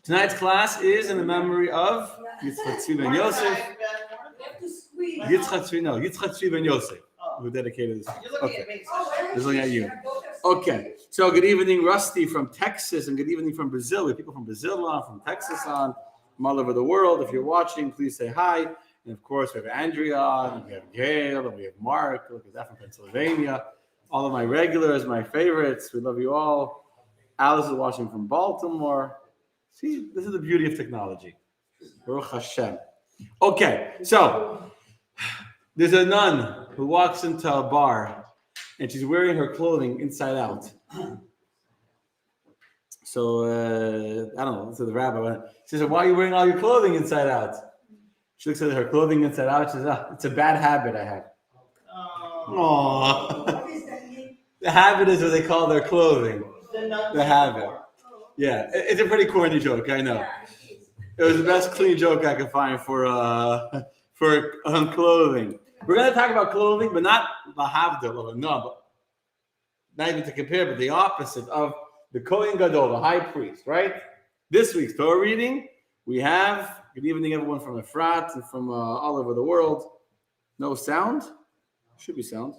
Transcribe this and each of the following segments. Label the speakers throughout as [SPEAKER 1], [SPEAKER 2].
[SPEAKER 1] Tonight's class is in the memory of Yitzchak Tzvi ben Yosef. Yitzchak Tzvi ben Yosef, who dedicated this. Okay, this is looking at you. Okay, so good evening, Rusty from Texas, and good evening from Brazil. We have people from Brazil on, from Texas on, from all over the world. If you're watching, please say hi. And of course, we have Andrea on, and we have Gail, and we have Mark. Look at that from Pennsylvania. All of my regulars, my favorites. We love you all. Alice is watching from Baltimore. See, this is the beauty of technology. Baruch Hashem. Okay, so there's a nun who walks into a bar and she's wearing her clothing inside out. So, I don't know, to the rabbi. She said, why are you wearing all your clothing inside out? She looks at her clothing inside out. She says, it's a bad habit I have. Aww. The habit is what they call their clothing. The habit. Yeah, it's a pretty corny joke, I know. It was the best clean joke I could find for clothing. We're going to talk about clothing, but not the havdil, no, but not even to compare, but the opposite of the Kohen Gadol, the high priest, right? This week's Torah reading, we have, good evening everyone from Efrat and from all over the world. No sound? Should be sound.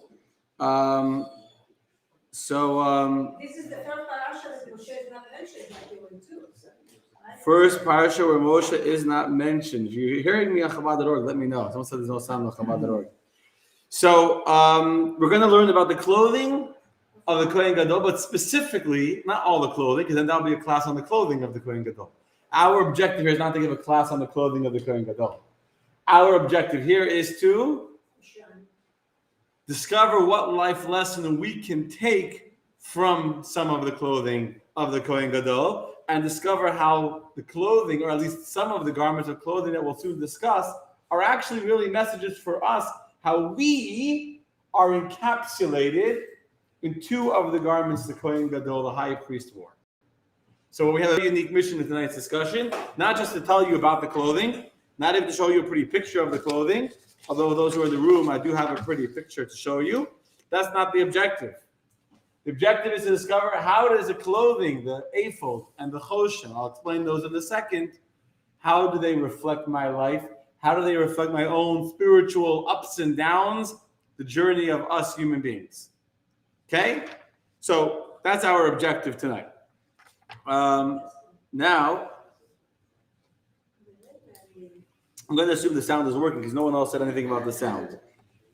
[SPEAKER 1] This is the first parasha that Moshe is not mentioned, like you were too. First parasha where Moshe is not mentioned. If you're hearing me on Chabad.org, let me know. Someone said there's no sound on Chabad.org. So we're going to learn about the clothing of the Kohen Gadol, but specifically, not all the clothing, because then that'll be a class on the clothing of the Kohen Gadol. Our objective here is not to give a class on the clothing of the Kohen Gadol. Our objective here is to discover what life lesson we can take from some of the clothing of the Kohen Gadol, and discover how the clothing, or at least some of the garments of clothing that we'll soon discuss, are actually really messages for us, how we are encapsulated in two of the garments the Kohen Gadol, the high priest, wore. So we have a unique mission in tonight's discussion, not just to tell you about the clothing, not even to show you a pretty picture of the clothing, although those who are in the room, I do have a pretty picture to show you. That's not the objective. The objective is to discover how does the clothing, the ephod and the choshen, I'll explain those in a second, how do they reflect my life? How do they reflect my own spiritual ups and downs, the journey of us human beings? Okay? So that's our objective tonight. Now, I'm going to assume the sound is working because no one else said anything about the sound.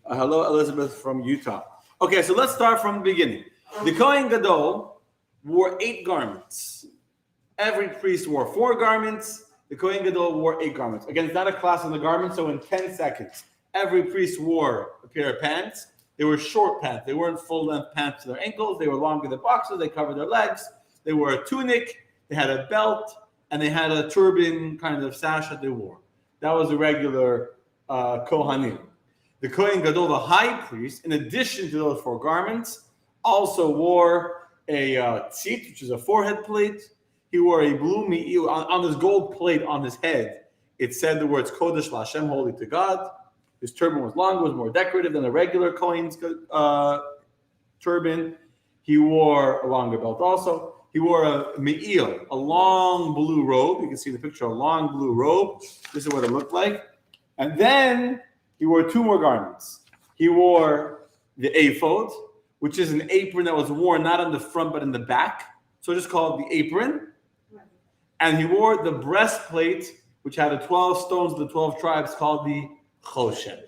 [SPEAKER 1] Hello, Elizabeth from Utah. Okay, so let's start from the beginning. The Kohen Gadol wore 8 garments. Every priest wore 4 garments. The Kohen Gadol wore 8 garments. Again, it's not a class on the garments, so in 10 seconds, every priest wore a pair of pants. They were short pants. They weren't full-length pants to their ankles. They were longer than boxers. They covered their legs. They wore a tunic. They had a belt. And they had a turban kind of sash that they wore. That was a regular Kohanim. The Kohen Gadol, the high priest, in addition to those 4 garments, also wore a tzit, which is a forehead plate. He wore a blue me'il on his gold plate on his head. It said the words Kodesh LaHashem, holy to God. His turban was longer, was more decorative than a regular Kohen's turban. He wore a longer belt also. He wore a me'il, a long blue robe. You can see the picture, a long blue robe. This is what it looked like. And then he wore 2 more garments. He wore the ephod, which is an apron that was worn not on the front but in the back. So just called the apron. And he wore the breastplate, which had the 12 stones of the 12 tribes, called the choshen.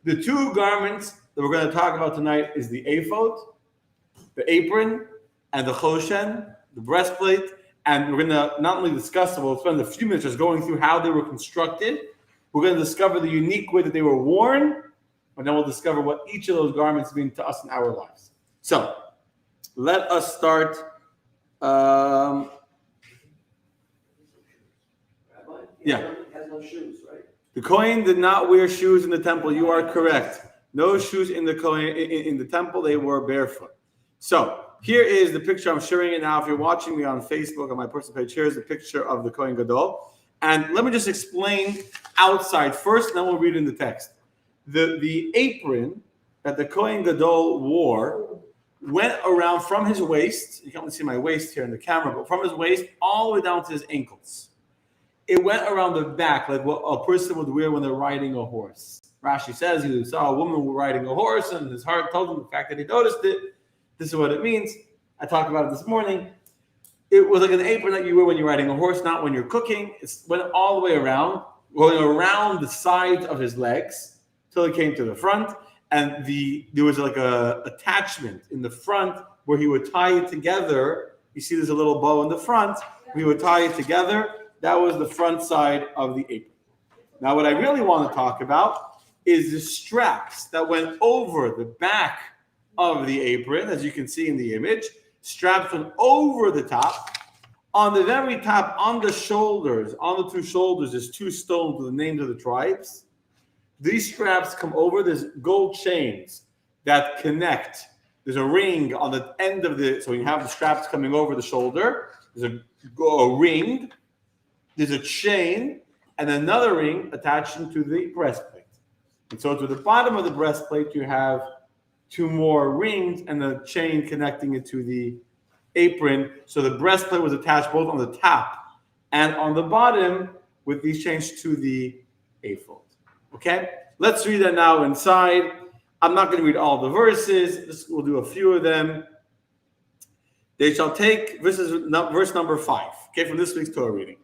[SPEAKER 1] The 2 garments that we're going to talk about tonight is the ephod, the apron, and the choshen, the breastplate. And we're going to not only discuss them, we'll spend a few minutes just going through how they were constructed. We're going to discover the unique way that they were worn, and then we'll discover what each of those garments mean to us in our lives. So, let us start. Yeah.
[SPEAKER 2] Has no shoes, right?
[SPEAKER 1] The Kohen did not wear shoes in the temple. You are correct. No shoes in the Kohen in the temple. They were barefoot. So here is the picture. I'm sharing it now. If you're watching me on Facebook on my personal page, here's the picture of the Kohen Gadol. And let me just explain outside first, then we'll read in the text. The apron that the Kohen Gadol wore went around from his waist. You can't see my waist here in the camera, but from his waist all the way down to his ankles. it went around the back, like what a person would wear when they're riding a horse. Rashi says he saw a woman riding a horse, and his heart told him the fact that he noticed it. This is what it means. I talked about it this morning. It was like an apron that you wear when you're riding a horse, not when you're cooking. It went all the way around, going around the sides of his legs till it came to the front. And there was like a attachment in the front where he would tie it together. You see there's a little bow in the front. We would tie it together. That was the front side of the apron. Now what I really want to talk about is the straps that went over the back of the apron, as you can see in the image. Straps went over the top. On the very top, on the shoulders, on the two shoulders, there's two stones with the names of the tribes. These straps come over. There's gold chains that connect. There's a ring on the end of so you have the straps coming over the shoulder. There's a ring. There's a chain and another ring attaching to the breastplate. And so to the bottom of the breastplate, you have two more rings and a chain connecting it to the apron. So the breastplate was attached both on the top and on the bottom with these chains to the ephod. Okay, let's read that now inside. I'm not going to read all the verses. We'll do a few of them. They shall take, this is verse number 5, okay, from this week's Torah reading.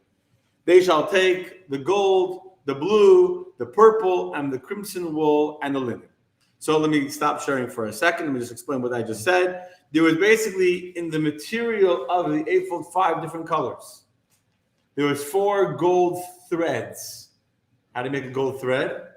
[SPEAKER 1] They shall take the gold, the blue, the purple, and the crimson wool, and the linen. So let me stop sharing for a second. Let me just explain what I just said. There was basically in the material of the ephod 5 different colors. There was 4 gold threads. How to make a gold thread?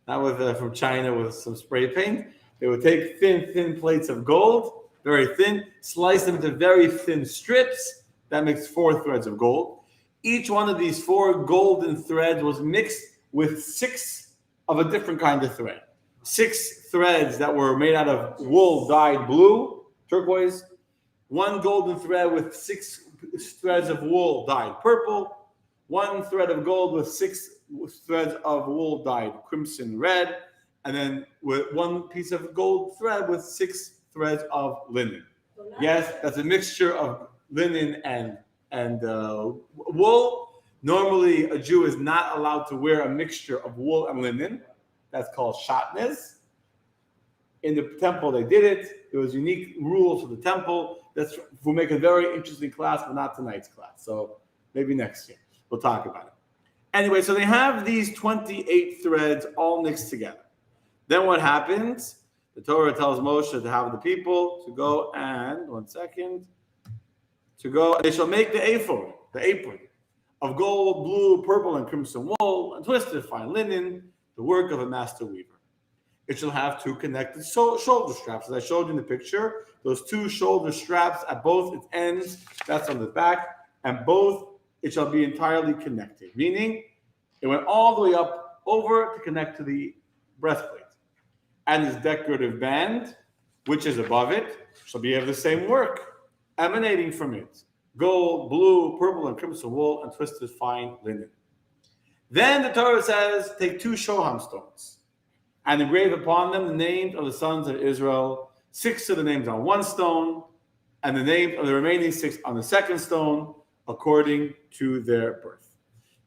[SPEAKER 1] Not with from China with some spray paint. They would take thin plates of gold, very thin, slice them into very thin strips. That makes 4 threads of gold. Each one of these 4 golden threads was mixed with 6 of a different kind of thread. 6 threads that were made out of wool dyed blue, turquoise. 1 golden thread with 6 threads of wool dyed purple. 1 thread of gold with 6 threads of wool dyed crimson red, and then with 1 piece of gold thread with 6 threads of linen. Yes, that's a mixture of linen and wool. Normally, a Jew is not allowed to wear a mixture of wool and linen. That's called shatnez. In the temple, they did it. There was unique rules for the temple. We'll make a very interesting class, but not tonight's class. So maybe next year we'll talk about it. Anyway, so they have these 28 threads all mixed together. Then what happens? The Torah tells Moshe to have the people to go and, they shall make the ephod, the apron, of gold, blue, purple, and crimson wool, and twisted fine linen, the work of a master weaver. It shall have 2 connected shoulder straps. As I showed you in the picture, those 2 shoulder straps at both its ends, that's on the back, and both it shall be entirely connected, meaning it went all the way up over to connect to the breastplate. And this decorative band, which is above it, shall be of the same work, emanating from it. Gold, blue, purple, and crimson wool, and twisted fine linen. Then the Torah says, take 2 shoham stones, and engrave upon them the names of the sons of Israel, 6 of the names on 1 stone, and the names of the remaining 6 on the 2nd stone, according to their birth.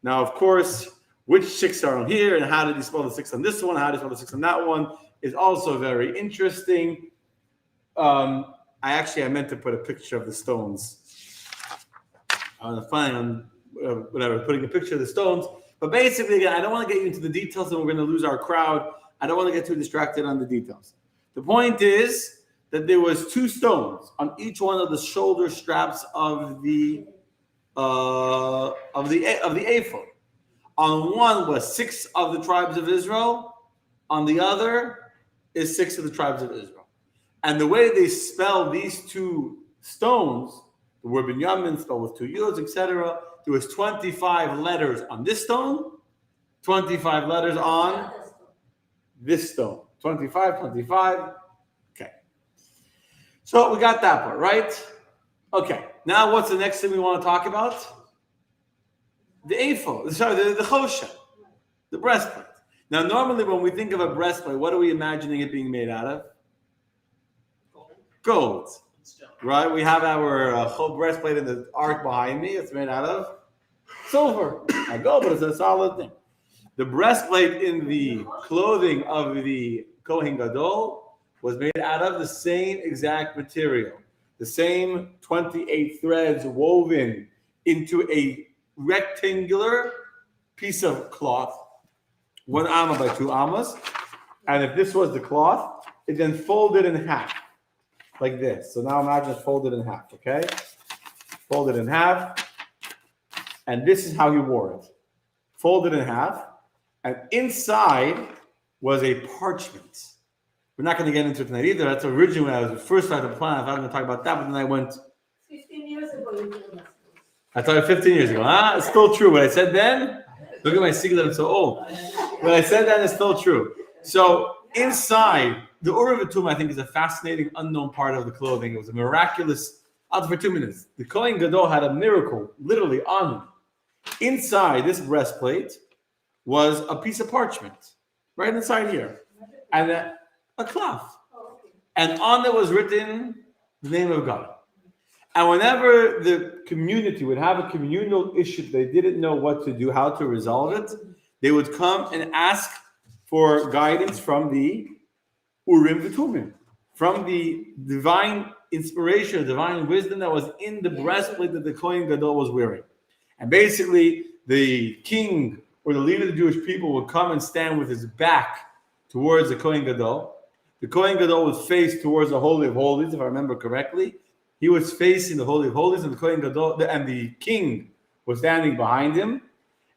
[SPEAKER 1] Now, of course, which 6 are on here, and how did he spell the 6 on this one, how did he spell the 6 on that one, is also very interesting. I meant to put a picture of the stones. I was planning on putting a picture of the stones. But basically, again, I don't want to get you into the details, and we're going to lose our crowd. I don't want to get too distracted on the details. The point is that there was 2 stones on each one of the shoulder straps of the ephod. On one was 6 of the tribes of Israel. On the other is 6 of the tribes of Israel. And the way they spell these 2 stones, the word Binyamin spelled with 2 Y's, etc., there was 25 letters on this stone, 25 letters on this stone. 25. Okay. So we got that part, right? Okay. Now what's the next thing we want to talk about? The ephod, the choshen, the breastplate. Now, normally when we think of a breastplate, what are we imagining it being made out of? Gold. Right? We have our breastplate in the ark behind me. It's made out of silver. gold, but it's a solid thing. The breastplate in the clothing of the Kohen Gadol was made out of the same exact material, the same 28 threads woven into a rectangular piece of cloth, 1 amma by 2 ammas. And if this was the cloth, it then folded in half, like this. So now imagine it's folded in half, okay? Folded in half. And this is how he wore it. Folded in half. And inside was a parchment. We're not going to get into it tonight either. That's originally when I was first started the plan. I thought I was going to talk about that, but then I went.
[SPEAKER 2] 15 years ago.
[SPEAKER 1] I thought 15 years ago. It's still true. What I said then, look at my secret, I'm so old. What I said then is still true. So inside, the Urim V'Tumim, I think, is a fascinating, unknown part of the clothing. It was a miraculous, out for 2 minutes. The Kohen Gadol had a miracle, literally, on him. Inside this breastplate was a piece of parchment, right inside here, and a cloth. And on it was written the name of God. And whenever the community would have a communal issue, they didn't know what to do, how to resolve it, they would come and ask for guidance from the Urim V'Tumim, from the divine inspiration, divine wisdom that was in the breastplate that the Kohen Gadol was wearing. And basically, the king or the leader of the Jewish people would come and stand with his back towards the Kohen Gadol. The Kohen Gadol was faced towards the Holy of Holies, if I remember correctly. He was facing the Holy of Holies, and the Kohen Gadol and the king was standing behind him.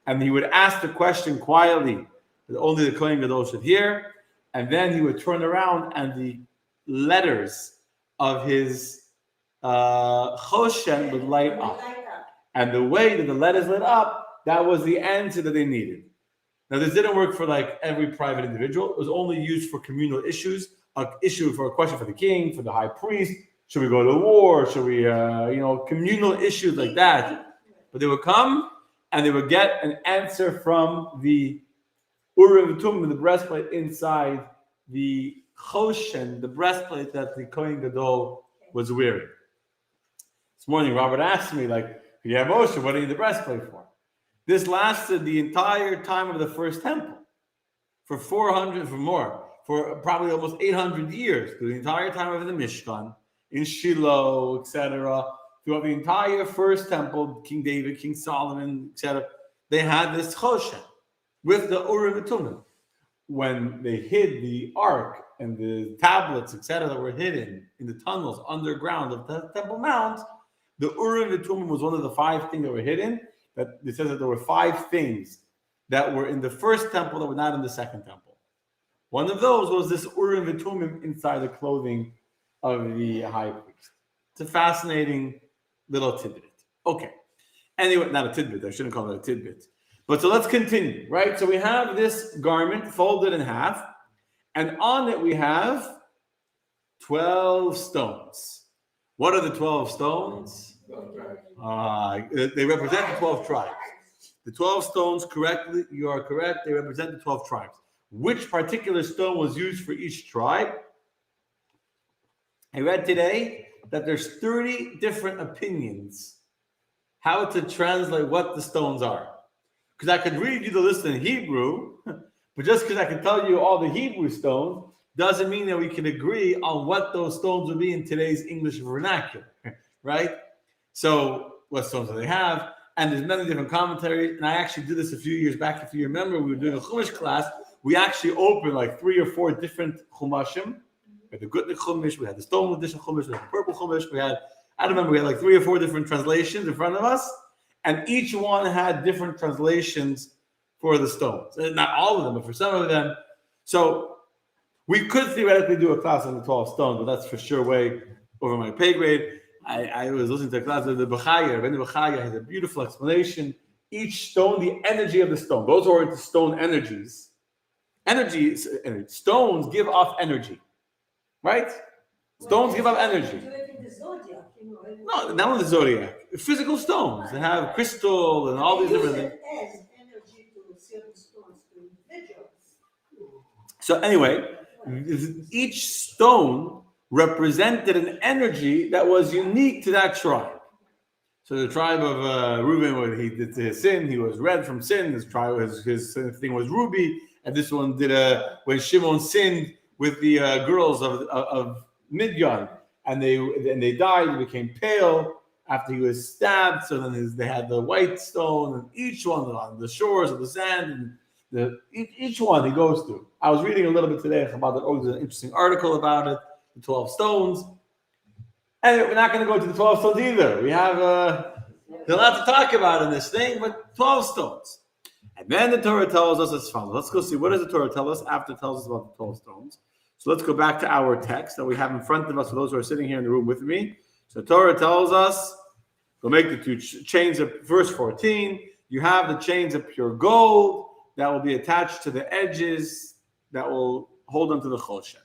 [SPEAKER 1] And he would ask the question quietly that only the Kohen Gadol should hear. And then he would turn around, and the letters of his Choshen would light up. And the way that the letters lit up, that was the answer that they needed. Now, this didn't work for like every private individual. It was only used for communal issues, a question for the king, for the high priest. Should we go to war? Should we, communal issues like that. But they would come and they would get an answer from the Urim V'Tumim, the breastplate inside the Choshen, the breastplate that the Kohen Gadol was wearing. This morning, Robert asked me, yeah, Moshe, what do you need the breastplate for? This lasted the entire time of the first temple, for probably almost 800 years, through the entire time of the Mishkan, in Shiloh, etc. Throughout the entire first temple, King David, King Solomon, etc. They had this Choshen with the Urim V'Tumim. When they hid the ark and the tablets, etc., that were hidden in the tunnels underground of the Temple Mount, the Urim V'Tumim was one of the 5 things that were hidden. That it says that there were 5 things that were in the first temple that were not in the second temple. One of those was this Urim V'Tumim inside the clothing of the high priest. It's a fascinating little tidbit. Okay. Anyway, not a tidbit. I shouldn't call it a tidbit. But so let's continue, right? So we have this garment folded in half, and on it we have 12 stones. What are the 12 stones? They represent the 12 tribes. The 12 stones, correctly, you are correct, they represent the 12 tribes. Which particular stone was used for each tribe? I read today that there's 30 different opinions how to translate what the stones are. Because I could read you the list in Hebrew, but just because I can tell you all the Hebrew stones doesn't mean that we can agree on what those stones would be in today's English vernacular, right? So what stones do they have? And there's many different commentaries. And I actually did this a few years back. If you remember, we were doing a Chumash class. We actually opened like 3 or 4 different Chumashim. We had the Gutnik Chumash, we had the Stone Edition Chumash, we had the Purple Chumash, we had like 3 or 4 different translations in front of us. And each one had different translations for the stones. Not all of them, but for some of them. So we could theoretically do a class on the 12 stones, but that's for sure way over my pay grade. I was listening to a class of the Bechaya. Rabbi Bechaya has a beautiful explanation. Each stone, the energy of the stone. Those are into stone energies. Stones give off energy. Right? Stones give off energy. No, not only the zodiac. Physical stones. They have crystal and all these different things. So anyway, each stone represented an energy that was unique to that tribe. So the tribe of Reuben, when he did his sin, he was red from sin. His tribe, his thing was ruby, and this one did when Shimon sinned with the girls of Midian, and they died. He became pale after he was stabbed. So then they had the white stone, and each one on the shores of the sand, and each one he goes through. I was reading a little bit today about that. Oh, there's an interesting article about it, the 12 stones. And we're not going to go to the 12 stones either. We have there's a lot to talk about in this thing, but 12 stones. And then the Torah tells us as follows. Let's go see, what does the Torah tell us after it tells us about the 12 stones? So let's go back to our text that we have in front of us for those who are sitting here in the room with me. So the Torah tells us, we'll make the two chains of verse 14. You have the chains of pure gold that will be attached to the edges that will hold them to the choshen.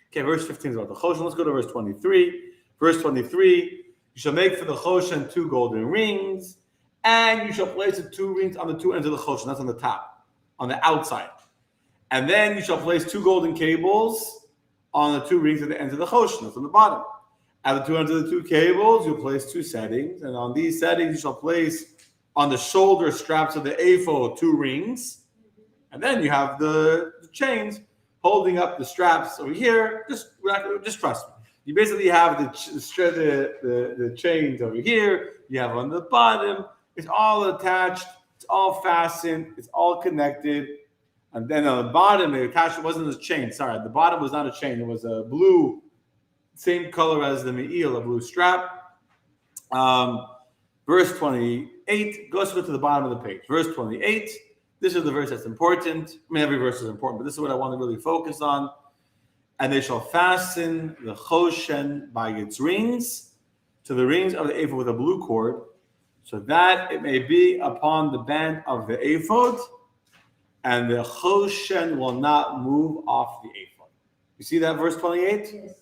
[SPEAKER 1] Okay, verse 15 is about the choshen. Let's go to verse 23. Verse 23, you shall make for the choshen 2 golden rings, and you shall place the 2 rings on the 2 ends of the choshen. That's on the top, on the outside. And then you shall place 2 golden cables on the 2 rings at the ends of the choshen. That's on the bottom. At the 2 ends of the 2 cables, you'll place 2 settings, and on these settings, you shall place on the shoulder straps of the ephod 2 rings, and then you have the chains holding up the straps over here. Just trust me. You basically have the chains over here. You have on the bottom. It's all attached. It's all fastened. It's all connected. And then on the bottom, the attachment wasn't a chain. Sorry, the bottom was not a chain. It was a blue, same color as the me'il, a blue strap. Verse 28. Let's go to the bottom of the page. Verse 28. This is the verse that's important. I mean, every verse is important, but this is what I want to really focus on. And they shall fasten the choshen by its rings to the rings of the ephod with a blue cord, so that it may be upon the band of the ephod, and the choshen will not move off the ephod. You see that verse 28?
[SPEAKER 2] Yes.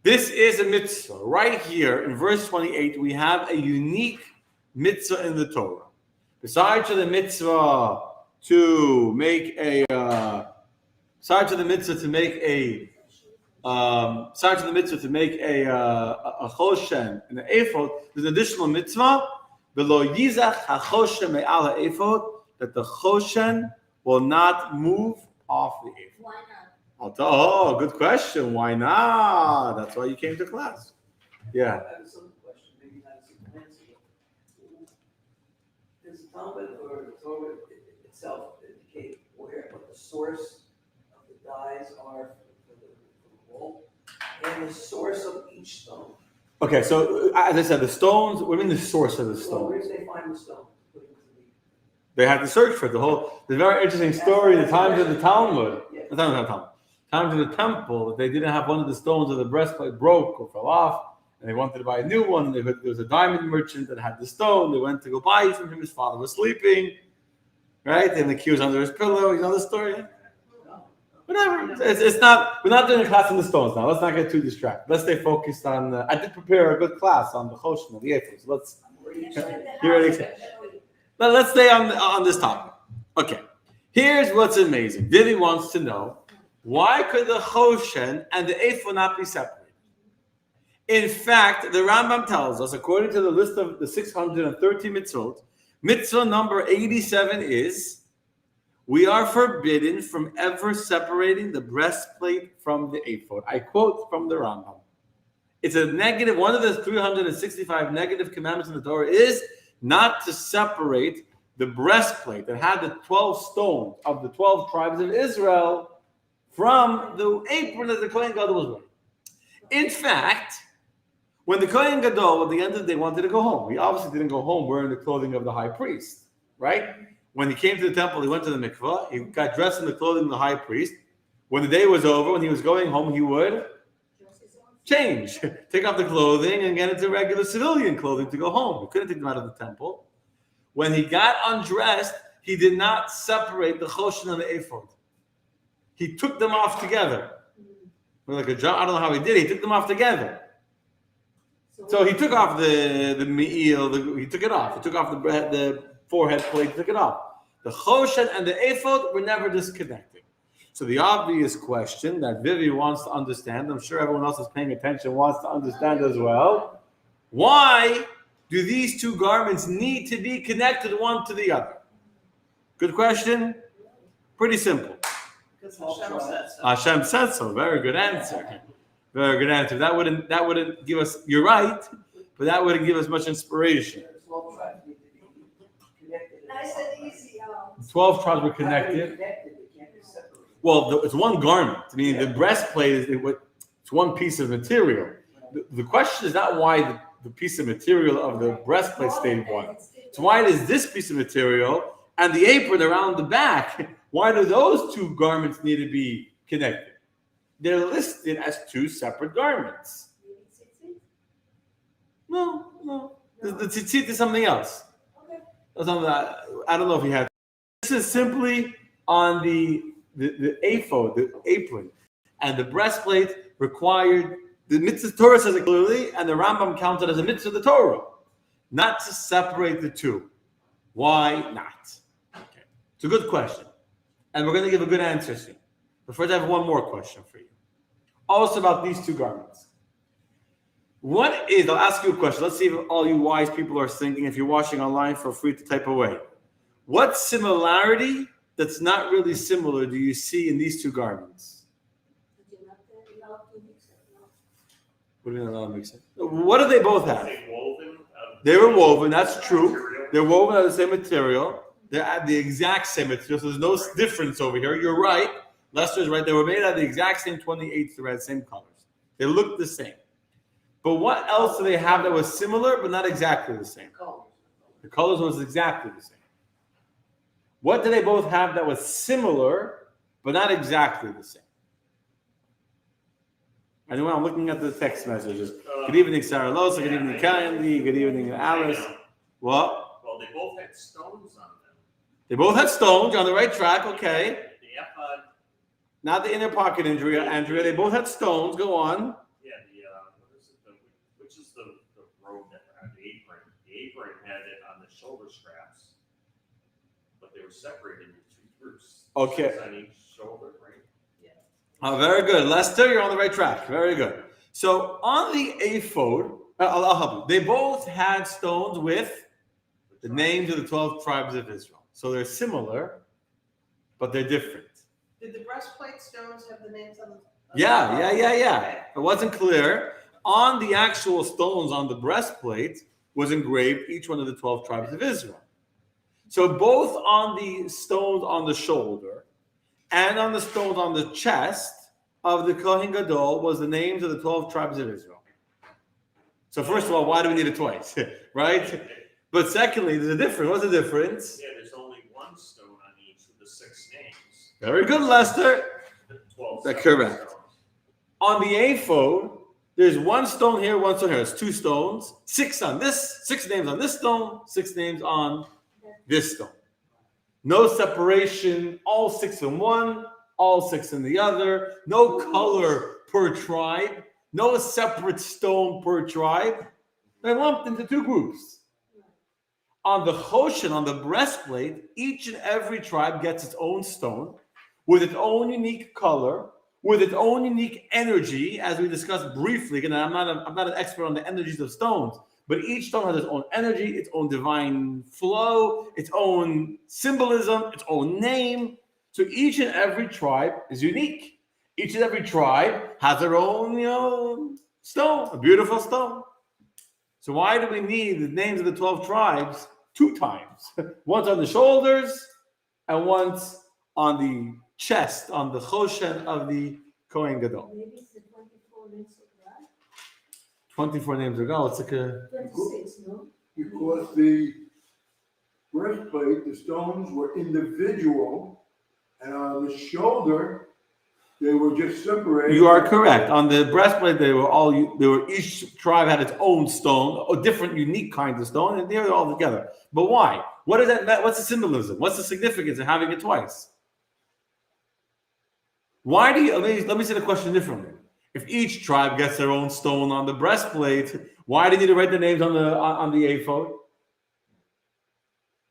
[SPEAKER 1] This is a mitzvah. Right here in verse 28, we have a unique mitzvah in the Torah. Besides the mitzvah to make a choshen and the ephod, there's an additional mitzvah, v'lo yizach hachoshen me'al ha'ephod, that the choshen will not move off the ephod.
[SPEAKER 2] Why not?
[SPEAKER 1] Oh, good question. Why not? That's why you came to class. Yeah.
[SPEAKER 3] I have some question, maybe not a simple answer. Does the Talmud or the Torah itself indicate what the source of the dyes are for the wool and the source of each stone?
[SPEAKER 1] Okay, so as I said, the stones, what do you mean the source of the
[SPEAKER 3] So where
[SPEAKER 1] stones?
[SPEAKER 3] do they find the stone?
[SPEAKER 1] They had to search for it. The very interesting story, the times of the Talmud, the times of the temple, they didn't have one of the stones of the breastplate broke or fell off, and they wanted to buy a new one. There was a diamond merchant that had the stone. They went to go buy it from him. His father was sleeping, right? And the key was under his pillow. You know the story? Whatever. It's not. We're not doing a class on the stones now. Let's not get too distracted. Let's stay focused on. I did prepare a good class on the choshen, the ephod. So let's. You ready? Let's stay on this topic. Okay. Here's what's amazing. Vivi wants to know, why could the choshen and the ephod not be separated? In fact, the Rambam tells us, according to the list of the 630 mitzvot, mitzvah number 87 is, we are forbidden from ever separating the breastplate from the ephod. I quote from the Rambam. It's a negative, one of the 365 negative commandments in the Torah is not to separate the breastplate that had the 12 stones of the 12 tribes of Israel from the apron that the Kohen Gadol was wearing. In fact, when the Kohen Gadol at the end of the day wanted to go home, he obviously didn't go home wearing the clothing of the high priest, right? When he came to the temple, he went to the mikvah, he got dressed in the clothing of the high priest. When the day was over, when he was going home, he would change, take off the clothing and get into regular civilian clothing to go home. He couldn't take them out of the temple. When he got undressed, he did not separate the choshen and the ephod. He took them off together. Like a job, I don't know how he did it. He took them off together. So he took off the me'il, he took it off. He took off the forehead plate, he took it off. The choshen and the ephod were never disconnected. So the obvious question that Vivi wants to understand, I'm sure everyone else is paying attention, wants to understand as well, why do these two garments need to be connected one to the other? Good question. Pretty simple.
[SPEAKER 3] Because Hashem said so.
[SPEAKER 1] Hashem said so. Very good answer. Very good answer. That wouldn't give us. You're right, but that wouldn't give us much inspiration.
[SPEAKER 3] 12 tribes need to be connected.
[SPEAKER 2] Nice and easy.
[SPEAKER 1] 12 tribes were
[SPEAKER 3] How are they
[SPEAKER 1] connected.
[SPEAKER 3] They can't be separated.
[SPEAKER 1] Well, it's one garment. I mean, the breastplate it's one piece of material. The question is not why the piece of material of the breastplate stayed one. It's why does this piece of material and the apron around the back, why do those two garments need to be connected? They're listed as two separate garments. No. The tzitzit is something else. I don't know if he had. This is simply on the ephod, the apron, and the breastplate required. The mitzvah Torah says it clearly, and the Rambam counted as a mitzvah of the Torah, not to separate the two. Why not? Okay. It's a good question, and we're going to give a good answer soon. But first, I have one more question for you. Also about these two garments. I'll ask you a question. Let's see if all you wise people are thinking. If you're watching online, feel free to type away. What similarity that's not really similar do you see in these two garments? What do you mean allowed to mix it? What do they both have? They were woven, that's true. They're woven out of the same material. They're at the exact same material, so there's no difference over here. You're right. Lester's right. They were made out of the exact same 28 thread, same colors. They look the same. But what else do they have that was similar but not exactly the same? The colors was exactly the same. What do they both have that was similar but not exactly the same? Anyway, I'm looking at the text messages. Good evening, Sarah Losa. Good evening, Candy. Good evening, Alice. What?
[SPEAKER 4] Well, they both had stones on them.
[SPEAKER 1] They both had stones. You're on the right track. Okay.
[SPEAKER 4] The ephod.
[SPEAKER 1] Not the inner pocket injury, Andrea. They both had stones. Go on.
[SPEAKER 4] Yeah, which is the robe that had the apron? The apron had it on the shoulder straps, but they were separated into two groups.
[SPEAKER 1] Okay.
[SPEAKER 4] 6 on each shoulder, right?
[SPEAKER 1] Oh, very good. Lester, you're on the right track. Very good. So on the ephod, I'll help you. They both had stones with the names of the 12 tribes of Israel. So they're similar, but they're different.
[SPEAKER 5] Did the breastplate stones have the names on them?
[SPEAKER 1] Yeah. It wasn't clear. On the actual stones on the breastplate was engraved each one of the 12 tribes of Israel. So both on the stones on the shoulder and on the stones on the chest of the Kohen Gadol was the names of the 12 tribes of Israel. So first of all, why do we need it twice? Right? But secondly, there's a difference. What's the difference?
[SPEAKER 4] Yeah, there's only one stone on each of the 6 names.
[SPEAKER 1] Very good, Lester.
[SPEAKER 4] The 12
[SPEAKER 1] That's
[SPEAKER 4] separate
[SPEAKER 1] correct.
[SPEAKER 4] stones.
[SPEAKER 1] On the ephod, there's one stone here, one stone here. It's 2 stones. 6 on this, 6 names on this stone, 6 names on this stone. No separation, all 6 in one, all 6 in the other. No color per tribe. No separate stone per tribe. They're lumped into 2 groups. On the choshen, on the breastplate, each and every tribe gets its own stone with its own unique color, with its own unique energy, as we discussed briefly. And I'm not an expert on the energies of stones, but each stone has its own energy, its own divine flow, its own symbolism, its own name. So each and every tribe is unique. Each and every tribe has their own, stone, a beautiful stone. So why do we need the names of the 12 tribes 2 times? Once on the shoulders and once on the chest, on the choshen of the Kohen Gadol.
[SPEAKER 2] Maybe it's the 24 names of God.
[SPEAKER 1] 24 names ago. It's like a
[SPEAKER 2] 26, no?
[SPEAKER 6] Because the breastplate, the stones were individual, and on the shoulder, they were just separated.
[SPEAKER 1] You are correct. On the breastplate, each tribe had its own stone, a different, unique kind of stone, and they're all together. But why? What does that? What's the symbolism? What's the significance of having it twice? Why do you? Let me say the question differently. If each tribe gets their own stone on the breastplate, why do you need to write the names on the ephod?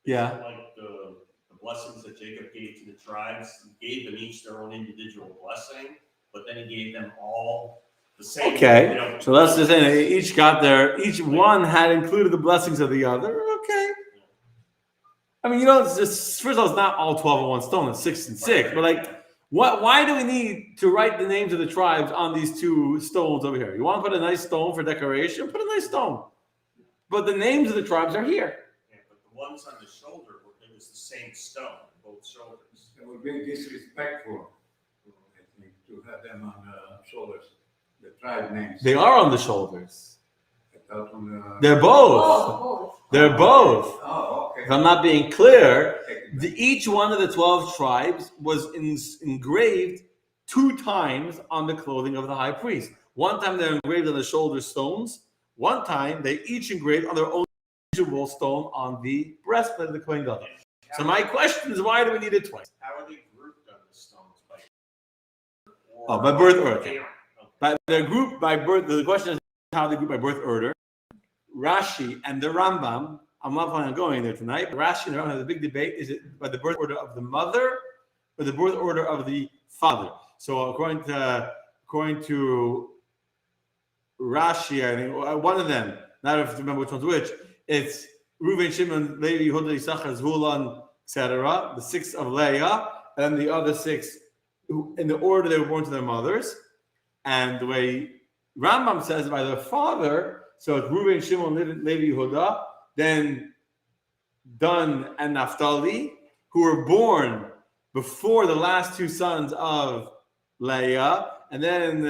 [SPEAKER 1] Yeah.
[SPEAKER 4] Like the blessings that Jacob gave to the tribes, he gave them each their own individual blessing, but then he gave them all the same.
[SPEAKER 1] Okay,
[SPEAKER 4] You know,
[SPEAKER 1] so let's just say they each got each one had included the blessings of the other. Okay. I mean, it's just, first of all, it's not all 12 in one stone, it's 6 and 6. But why do we need to write the names of the tribes on these two stones over here? You want to put a nice stone for decoration? Put a nice stone. But the names of the tribes are here.
[SPEAKER 4] Yeah, but the ones on the shoulder, it was the same stone on both shoulders.
[SPEAKER 6] It would be disrespectful, I think, to have them on the shoulders, the tribe names.
[SPEAKER 1] They are on the shoulders.
[SPEAKER 6] I thought on the.
[SPEAKER 1] They're both.
[SPEAKER 2] Both.
[SPEAKER 1] They're both.
[SPEAKER 6] Oh, okay.
[SPEAKER 1] If I'm not being clear, each one of the 12 tribes was engraved 2 times on the clothing of the high priest. One time they're engraved on the shoulder stones. One time they each engraved on their own individual stone on the breastplate of the Kohen Gadol. So my question is, why do we need it twice?
[SPEAKER 4] How are they grouped on the stones?
[SPEAKER 1] By birth order.
[SPEAKER 4] Okay.
[SPEAKER 1] By their group by birth. The question is how they group by birth order. Rashi and the Rambam. I'm not planning on going there tonight. But Rashi and the Rambam have a big debate: is it by the birth order of the mother or the birth order of the father? So according to Rashi, I think one of them. Not if to remember which one's which. It's Reuven, Shimon, Levi, Yehuda, Yisachar, Zvulun, etc. The 6 of Leah, and the other 6 in the order they were born to their mothers. And the way Rambam says by their father, so it's Reuven, Shimon, Levi, Yehuda, then Dan and Naphtali, who were born before the last 2 sons of Leah, and then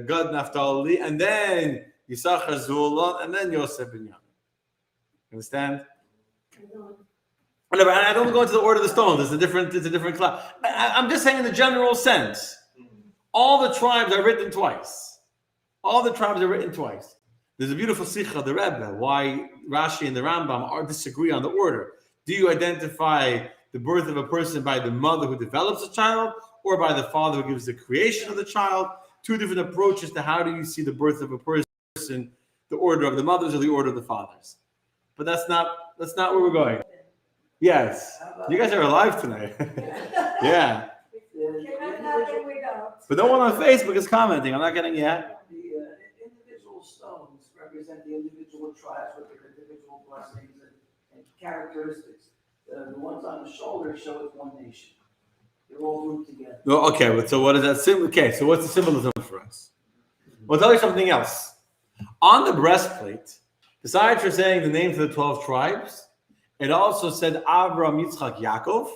[SPEAKER 1] Gad, Naphtali, and then Yisachar, Zvulun, and then Yosef and Yaakov. Understand? Whatever. I don't go into the order of the stones. It's a different class. I'm just saying in the general sense. All the tribes are written twice. All the tribes are written twice. There's a beautiful sikha, the Rebbe, why Rashi and the Rambam disagree on the order. Do you identify the birth of a person by the mother who develops a child, or by the father who gives the creation of the child? 2 different approaches to how do you see the birth of a person, the order of the mothers or the order of the fathers. But that's not where we're going. Yes. You guys are alive tonight. Yeah.
[SPEAKER 2] Cannot happen without.
[SPEAKER 1] But no one on Facebook is commenting. I'm not getting yet.
[SPEAKER 3] The individual stones represent the individual tribes with their individual blessings and characteristics. The ones on the shoulder show it's one nation. They're all grouped together.
[SPEAKER 1] Well, okay, but so what is that symbol? Okay, so what's the symbolism for us? Well, I'll tell you something else. On the breastplate, besides for saying the names of the 12 tribes, it also said Avraham, Yitzchak, Yaakov,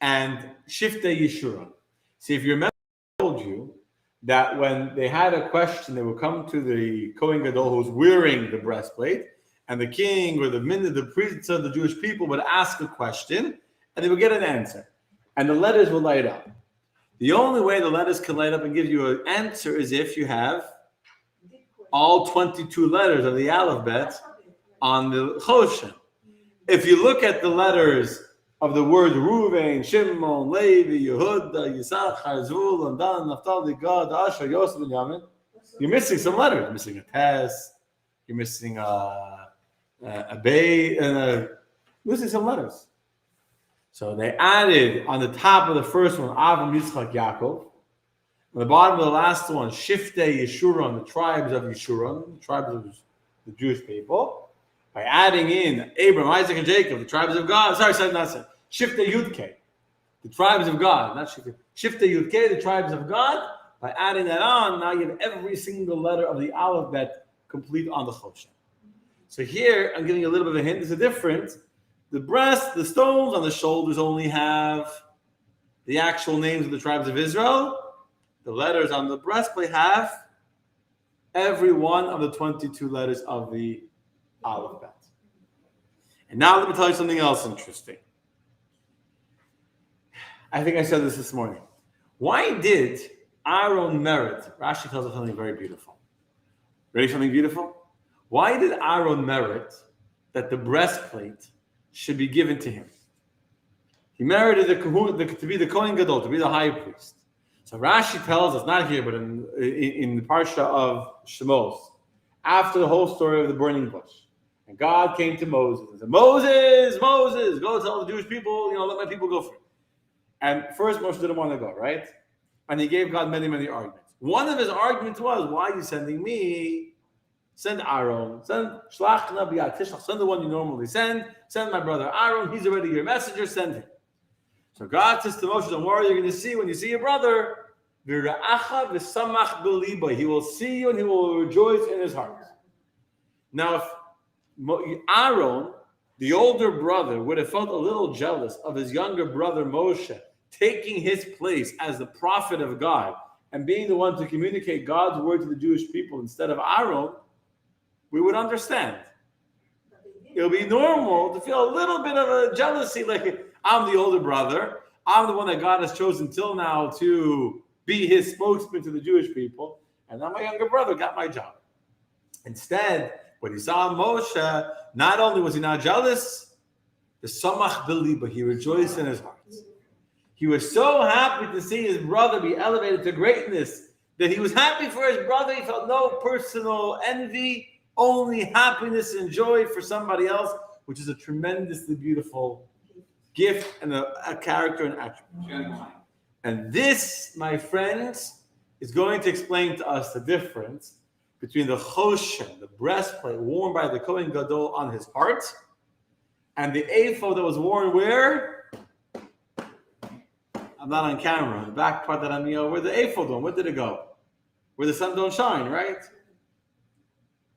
[SPEAKER 1] and Shiftei Yeshurun. See, if you remember, I told you that when they had a question, they would come to the Kohen Gadol who's wearing the breastplate, and the king or the priests of the Jewish people would ask a question, and they would get an answer. And the letters would light up. The only way the letters can light up and give you an answer is if you have all 22 letters of the alphabet on the Choshen. If you look at the letters of the words Reuven, Shimon, Levi, Yehuda, Yisachar, Zvulun, Dan, Naphtali, Gad, Asher, Yosef, and Yamin, you're missing some letters. You're missing a Tes, you're missing a Bay, and missing some letters. So they added on the top of the first one, Avram, Yitzchak, Yaakov. On the bottom of the last one, Shiftei Yeshurun, the tribes of Yeshurun, the tribes of the Jewish people. By adding in Abraham, Isaac, and Jacob, the tribes of God. Sorry, not said. Shiftei Yudke, the tribes of God, not Shiftei. Shiftei Yudke, the tribes of God. By adding that on, now you have every single letter of the alphabet complete on the Choshen. So here, I'm giving you a little bit of a hint. There's a difference. The stones on the shoulders only have the actual names of the tribes of Israel. The letters on the breastplate have every one of the 22 letters of the alphabet. And now let me tell you something else interesting. I think I said this morning. Why did Aaron merit? Rashi tells us something very beautiful. Ready for something beautiful? Why did Aaron merit that the breastplate should be given to him? He merited to be the Kohen Gadol, to be the high priest. So Rashi tells us, not here, but in the Parsha of Shemos, after the whole story of the burning bush. And God came to Moses and said, Moses, go tell the Jewish people, let my people go free. And first Moshe didn't want to go, right? And he gave God many, many arguments. One of his arguments was, why are you sending me? Send Aaron. Send Shlachna b'yad. Send the one you normally send. Send my brother Aaron. He's already your messenger. Send him. So God says to Moshe, don't worry, you're going to see when you see your brother, he will see you and he will rejoice in his heart. Now, if Aaron, the older brother, would have felt a little jealous of his younger brother Moshe taking his place as the prophet of God and being the one to communicate God's word to the Jewish people instead of Aaron, we would understand. It'll be normal to feel a little bit of a jealousy, like I'm the older brother, I'm the one that God has chosen till now to be his spokesman to the Jewish people, and now my younger brother got my job. Instead, when he saw Moshe, not only was he not jealous, the samach b'libo, he rejoiced in his heart. He was so happy to see his brother be elevated to greatness that he was happy for his brother. He felt no personal envy, only happiness and joy for somebody else, which is a tremendously beautiful gift and a character and attribute. And this, my friends, is going to explain to us the difference between the choshen, the breastplate worn by the Kohen Gadol on his heart, and the ephod that was worn where? I'm not on camera. The back part that I'm, where the ephod went. Where did it go? Where the sun don't shine, right?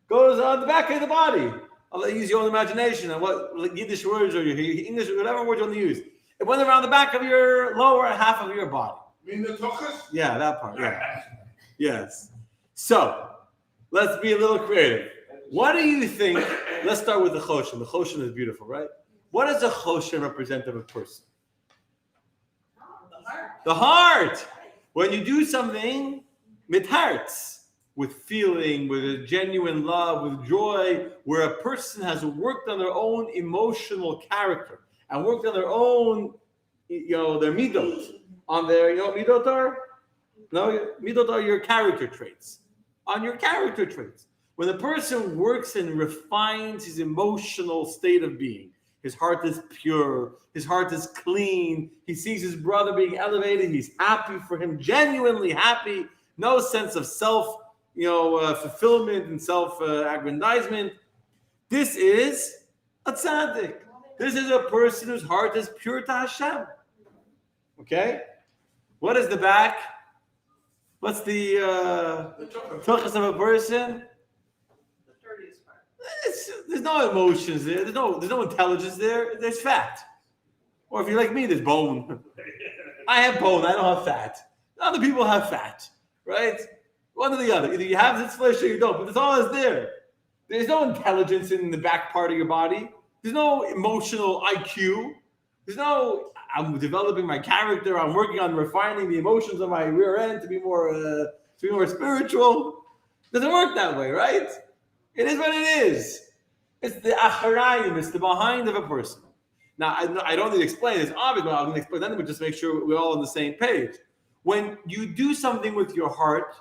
[SPEAKER 1] Goes on the back of the body. I'll let you use your own imagination and what Yiddish words or your English, whatever word you want to use. It went around the back of your lower half of your body.
[SPEAKER 6] You mean the tuchus?
[SPEAKER 1] Yeah, that part. Yeah. Yes. So let's be a little creative. What do you think? Let's start with the choshen. The choshen is beautiful, right? What does a choshen represent of a person?
[SPEAKER 5] The heart.
[SPEAKER 1] The heart. When you do something with hearts, with feeling, with a genuine love, with joy, where a person has worked on their own emotional character and worked on their own, their midot, on their, midot are? No, midot are your character traits. On your character traits. When a person works and refines his emotional state of being, his heart is pure, his heart is clean, he sees his brother being elevated, he's happy for him, genuinely happy, no sense of self, fulfillment and self-aggrandizement. This is a tzaddik. This is a person whose heart is pure to Hashem. Okay? What is the back? What's the tuchus of a person?
[SPEAKER 5] The dirtiest part.
[SPEAKER 1] There's no emotions there. There's no intelligence there. There's fat. Or if you're like me, there's bone. I have bone. I don't have fat. Other people have fat, right? One or the other. Either you have this flesh or you don't. But that's all that's there. There's no intelligence in the back part of your body. There's no emotional IQ. There's no, I'm developing my character. I'm working on refining the emotions of my rear end to be more spiritual. It doesn't work that way, right? It is what it is. It's the acharayim. It's the behind of a person. Now, I don't need to explain. It's obvious, but I'm going to explain that, but just make sure we're all on the same page. When you do something with your heart,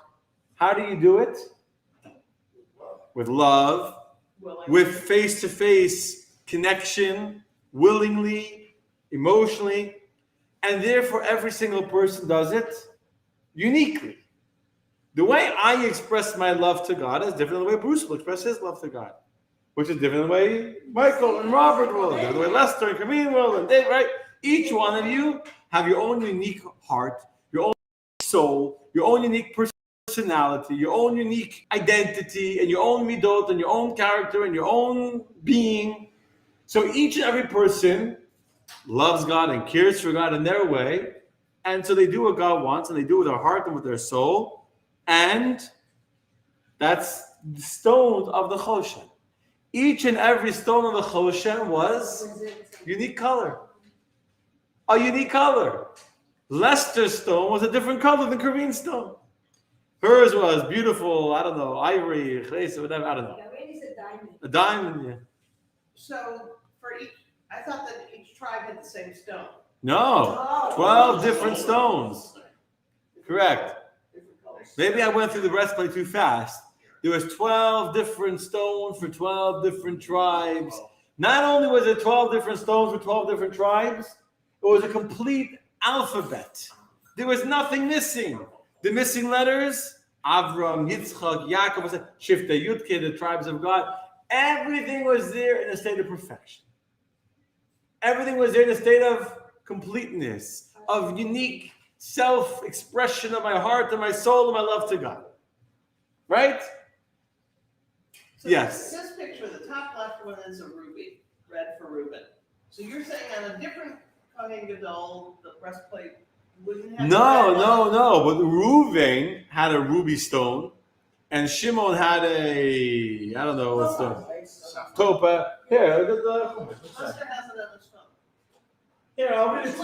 [SPEAKER 1] how do you do it? With love, with face-to-face connection, willingly, emotionally, and therefore every single person does it uniquely. The way I express my love to God is different than the way Bruce will express his love to God, which is different than the way Michael and Robert will, different than the way Lester and Kameen will, and Dave, right? Each one of you have your own unique heart, your own soul, your own unique personality, your own unique identity, and your own midot, and your own character, and your own being. So each and every person loves God and cares for God in their way, and so they do what God wants, and they do it with their heart and with their soul, and that's the stones of the choshen. Each and every stone of the choshen was unique color. A unique color. Lester's stone was a different color than Kareen's stone. Hers was beautiful, I don't know, ivory, whatever, I don't know. A diamond, yeah.
[SPEAKER 5] So for each, I thought that each tribe had the same stone.
[SPEAKER 1] No, 12 different stones. Correct. Maybe I went through the breastplate too fast. There was 12 different stones for 12 different tribes. Not only was it 12 different stones for 12 different tribes, it was a complete alphabet. There was nothing missing. The missing letters, Avram, Yitzchak, Yaakov, Shifta Yudke, the tribes of God. Everything was there in a state of perfection. Everything was there in a state of completeness, of unique self-expression of my heart and my soul and my love to God. Right?
[SPEAKER 5] So
[SPEAKER 1] Yes.
[SPEAKER 5] This picture, the top left one is a ruby, red for Reuben. So you're saying on a different Kohen Gadol, the breastplate wouldn't have.
[SPEAKER 1] No. But Reuven had a ruby stone, and Shimon had a, I don't know what stone. Topa. Here, look at the.
[SPEAKER 5] Buster has another stone.
[SPEAKER 1] Here, I'll read it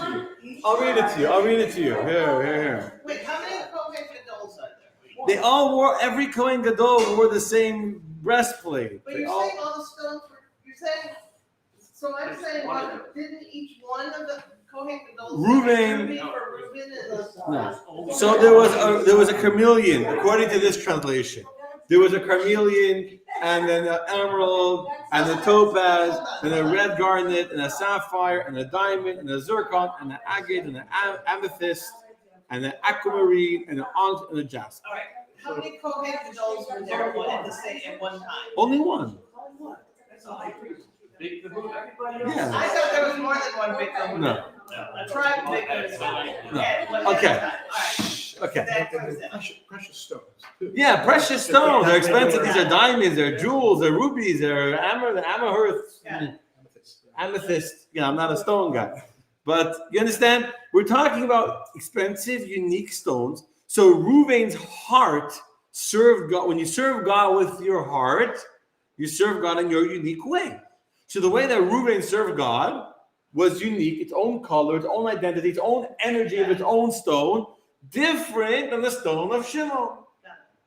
[SPEAKER 1] to you. I'll read it to you. Here.
[SPEAKER 5] Wait, how many Kohen Gadols are there?
[SPEAKER 1] They all wore, every Kohen Gadol wore the same breastplate.
[SPEAKER 5] But
[SPEAKER 1] They
[SPEAKER 5] you're
[SPEAKER 1] all,
[SPEAKER 5] saying all the stones were, you're saying, so I'm saying, didn't each one of the Kohen Gadols say
[SPEAKER 1] Reuben-
[SPEAKER 5] ruby for Reuben and the.
[SPEAKER 1] No. So there was a chameleon, according to this translation. There was a chameleon, and then an emerald, and a topaz, and a red garnet, and a sapphire, and a diamond, and a zircon, and an agate, and an amethyst, and an aquamarine, and an onyx, and a jasper.
[SPEAKER 5] All right, how many Kohen Gadols were there at one time?
[SPEAKER 1] Only one.
[SPEAKER 4] Big Kahuna.
[SPEAKER 1] Yeah.
[SPEAKER 5] I thought there was more than one big Kahuna.
[SPEAKER 1] No.
[SPEAKER 5] A tribe big Kahuna.
[SPEAKER 1] No.
[SPEAKER 5] Yeah, one
[SPEAKER 1] Okay.
[SPEAKER 5] at a time. All right.
[SPEAKER 1] Okay.
[SPEAKER 5] That covers it.
[SPEAKER 6] Precious stones.
[SPEAKER 1] Yeah, precious stones. They're expensive. These are diamonds. They're jewels. They're rubies. They're amaranth.
[SPEAKER 5] Yeah.
[SPEAKER 1] Amethyst. I'm not a stone guy. But you understand? We're talking about expensive, unique stones. So Reuven's heart served God. When you serve God with your heart, you serve God in your unique way. So the way that Reuven served God was unique, its own color, its own identity, its own energy of its own stone, different than the stone of Shimon,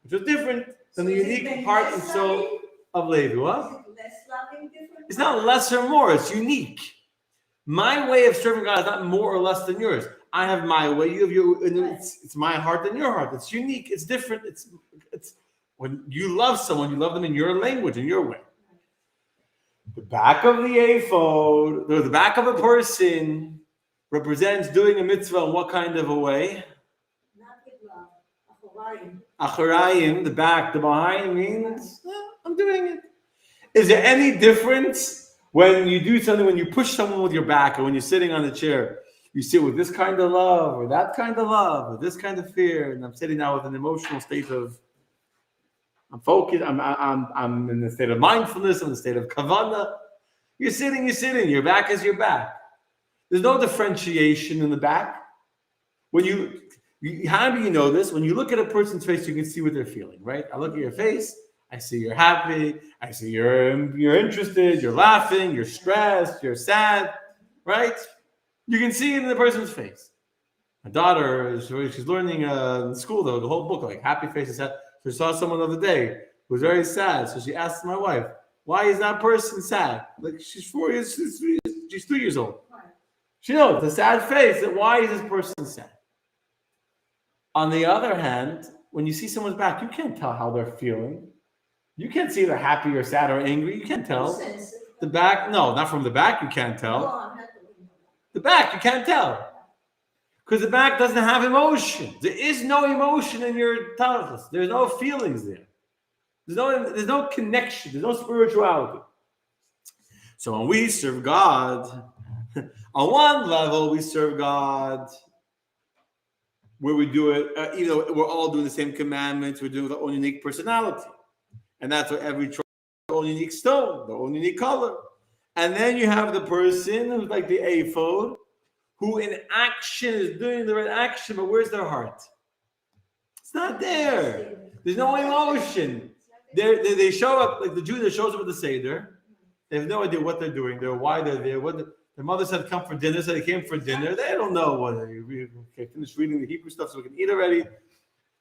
[SPEAKER 1] which was different than the unique heart and soul of Levi. What?
[SPEAKER 2] Less loving, different.
[SPEAKER 1] It's not less or more, it's unique. My way of serving God is not more or less than yours. I have my way, you have your, and it's my heart and your heart. It's unique, it's different. It's when you love someone, you love them in your language, in your way. The back of the ephod, or the back of a person, represents doing a mitzvah in what kind of a way?
[SPEAKER 2] Not with love. Hawaiian.
[SPEAKER 1] Acharayim, the back, the behind means, I'm doing it. Is there any difference when you do something, when you push someone with your back, or when you're sitting on the chair, you sit with this kind of love, or that kind of love, or this kind of fear, and I'm sitting now with an emotional state of, I'm focused, I'm in the state of mindfulness, I'm in the state of kavana. You're sitting, your back is your back. There's no differentiation in the back. When how do you know this? When you look at a person's face, you can see what they're feeling, right? I look at your face, I see you're happy, I see you're interested, you're laughing, you're stressed, you're sad, right? You can see it in the person's face. My daughter, she's learning in school, though, the whole book, like happy faces. So she saw someone the other day who was very sad. So she asked my wife, why is that person sad? Like, she's 4 years, she's 3 years old. She knows the sad face, that why is this person sad? On the other hand, when you see someone's back, you can't tell how they're feeling. You can't see if they're happy or sad or angry. You can't tell. The back, no, not from the back, you can't tell. The back, you can't tell. Because the back doesn't have emotion. There is no emotion in your talents. There's no feelings there. There's no connection. There's no spirituality. So when we serve God, on one level, we serve God where we do it, even though we're all doing the same commandments, we're doing with our own unique personality. And that's what every tribe, their own unique stone, their own unique color. And then you have the person who's like the ephod, who in action is doing the right action, but where's their heart? It's not there. There's no emotion. They show up, like the Jew that shows up at the Seder. They have no idea what they're doing there, why they're there. Their mother said, come for dinner, so they came for dinner. They don't know what they finished reading the Hebrew stuff so we can eat already.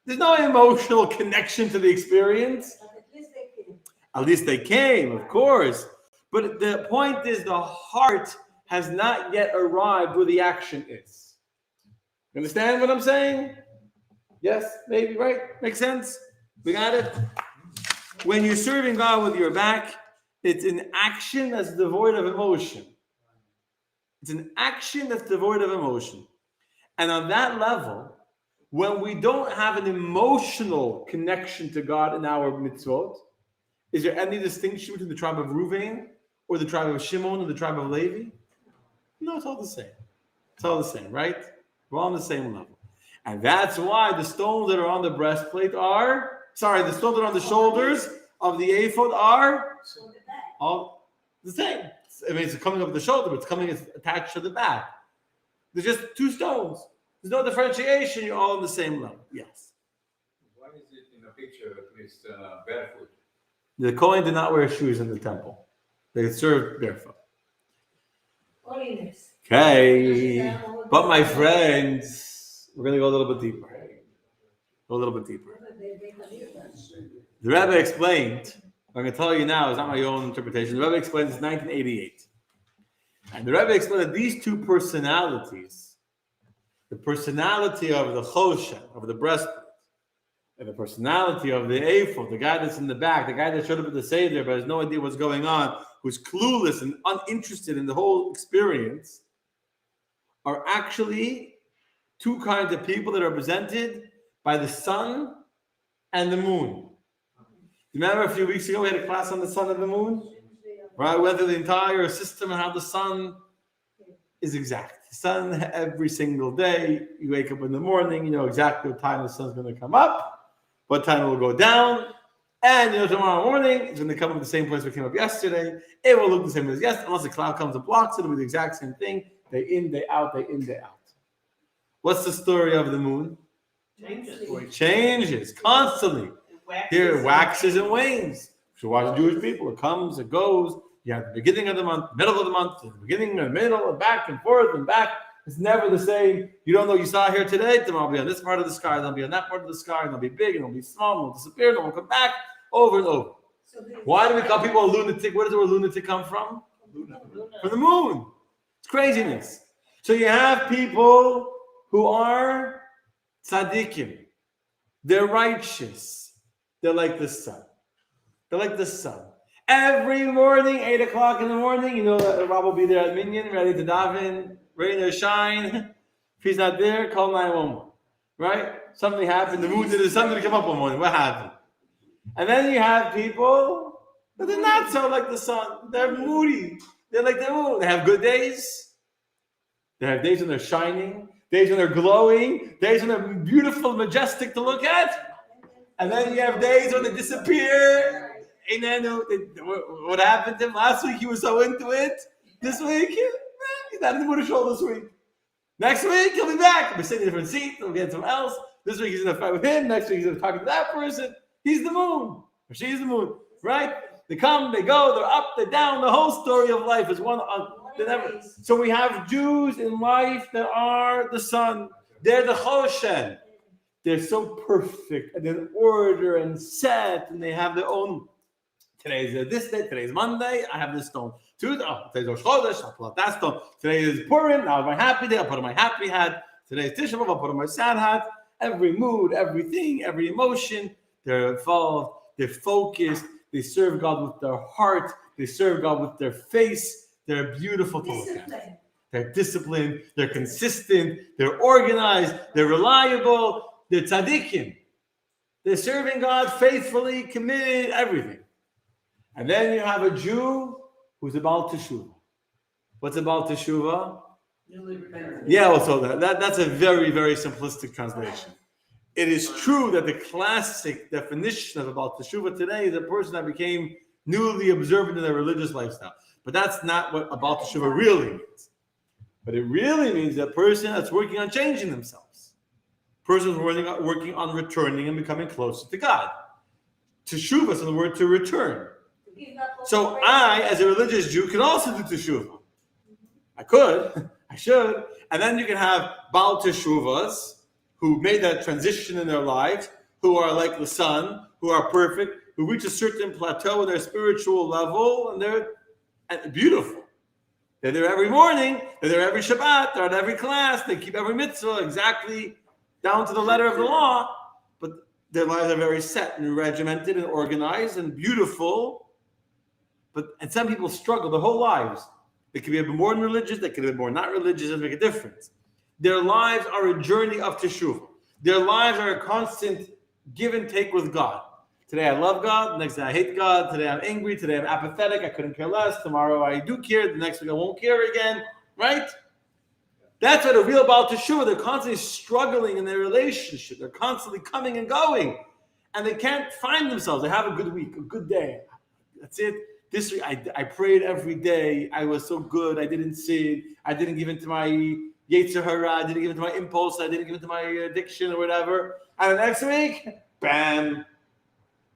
[SPEAKER 1] There's no emotional connection to the experience.
[SPEAKER 2] But at least they came.
[SPEAKER 1] At least they came, of course. But the point is, the heart has not yet arrived where the action is. You understand what I'm saying? Yes, maybe, right? Makes sense? We got it? When you're serving God with your back, it's an action that's devoid of emotion. It's an action that's devoid of emotion. And on that level, when we don't have an emotional connection to God in our mitzvot, is there any distinction between the tribe of Reuven or the tribe of Shimon or the tribe of Levi? No, it's all the same. It's all the same, right? We're all on the same level. And that's why the stones that are on the breastplate the stones that are on the shoulders of the ephod are
[SPEAKER 2] So the back.
[SPEAKER 1] all the same. I mean, it's coming up the shoulder, but it's attached to the back. There's just two stones. There's no differentiation. You're all on the same level. Yes.
[SPEAKER 7] Why is it in a picture at least barefoot?
[SPEAKER 1] The Kohen did not wear shoes in the temple. They served barefoot.
[SPEAKER 2] Holiness.
[SPEAKER 1] Okay. But my friends, we're going to go a little bit deeper. Go a little bit deeper. The Rebbe explained, I'm going to tell you now, it's not my own interpretation. The Rebbe explained it's 1988. And the Rebbe explained that these two personalities, the personality of the Choshen, of the breastplate, and the personality of the ephod, the guy that's in the back, the guy that showed up at the Seder but has no idea what's going on, who's clueless and uninterested in the whole experience, are actually two kinds of people that are represented by the sun and the moon. Remember a few weeks ago we had a class on the sun and the moon? Right? We went through the entire system and how the sun is exact. The sun every single day, you wake up in the morning, you know exactly what time the sun's going to come up, what time it will go down, and you know tomorrow morning it's going to come up the same place it came up yesterday. It will look the same as yesterday, unless the cloud comes and blocks it, it'll be the exact same thing. Day in, day out, day in, day out. What's the story of the moon?
[SPEAKER 5] Changes.
[SPEAKER 1] It changes constantly. Here it waxes and wanes. So watch the Jewish people. It comes, it goes. You have the beginning of the month, middle of the month, the beginning and middle, and back and forth and back. It's never the same. You don't know you saw here today. Tomorrow will be on this part of the sky. They'll be on that part of the sky. And they'll be big and they'll be small. And they'll disappear. And they'll come back over and over. Why do we call people a lunatic? Where does the word lunatic come from? From the moon. It's craziness. So you have people who are tzaddikim. They're righteous. They're like the sun. They're like the sun. Every morning, 8 o'clock in the morning, you know that Rob will be there at Minyan, ready to daven, rain or shine. If he's not there, call 911. Right? Something happened. The sun didn't come up one morning. What happened? And then you have people that are not so like the sun. They're moody. They're like the moon. They have good days. They have days when they're shining, days when they're glowing, days when they're beautiful, majestic to look at. And then you have days when they disappear. And then what happened to him last week? He was so into it. This week, he's not in the mood to show this week. Next week, he'll be back. He'll be sitting in a different seat. He'll get someone else. This week, he's in a fight with him. Next week, he's going to talk to that person. He's the moon. Or she's the moon. Right? They come, they go, they're up, they're down. The whole story of life is one. So we have Jews in life that are the sun. They're the Choshen. They're so perfect and in order and set, and they have their own. Today's this day, today's Monday, I have this stone. Today's Rosh Chodesh, I'll pull out that stone. Today is Purim, now my happy day, I'll put on my happy hat. Today's Tisha B'Av, I'll put on my sad hat. Every mood, everything, every emotion, they're involved, they're focused, they serve God with their heart, they serve God with their face, they're beautiful to look at. They're disciplined, they're consistent, they're organized, they're reliable, they're tzaddikim. They're serving God faithfully, committed, everything. And then you have a Jew who's about teshuvah. What's about teshuvah? Yeah, also that's a very, very simplistic translation. It is true that the classic definition of about teshuvah today is a person that became newly observant in their religious lifestyle. But that's not what about teshuvah really means. But it really means that person that's working on changing themselves. Person who's working on returning and becoming closer to God. Teshuvah is the word to return. So I, as a religious Jew, can also do teshuvah. I could, I should. And then you can have Baal Teshuvahs who made that transition in their lives, who are like the sun, who are perfect, who reach a certain plateau in their spiritual level, and they're beautiful. They're there every morning, they're there every Shabbat, they're at every class, they keep every mitzvah exactly down to the letter of the law, but their lives are very set and regimented and organized and beautiful. And some people struggle their whole lives. They could be a bit more religious, they could be more not religious, doesn't make a difference. Their lives are a journey of teshuvah. Their lives are a constant give and take with God. Today I love God, the next day I hate God, today I'm angry, today I'm apathetic, I couldn't care less, tomorrow I do care, the next week I won't care again, right? That's what a real Baal Teshuvah, they're constantly struggling in their relationship, they're constantly coming and going, and they can't find themselves. They have a good week, a good day. That's it. This week I prayed every day, I was so good, I didn't sin, I didn't give in to my Yetzer Hara, I didn't give in to my impulse, I didn't give in to my addiction or whatever, and the next week, bam,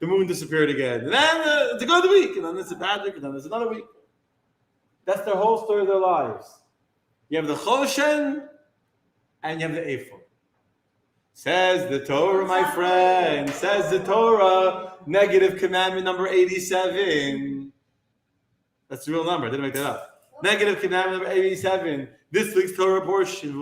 [SPEAKER 1] the moon disappeared again. And then it's a good week, and then it's a bad week, and then there's another week. That's their whole story of their lives. You have the Choshen, and you have the Ephod. Says the Torah, my friend. Says the Torah, negative commandment number 87. That's the real number. I didn't make that up. Negative commandment number 87. This week's Torah portion.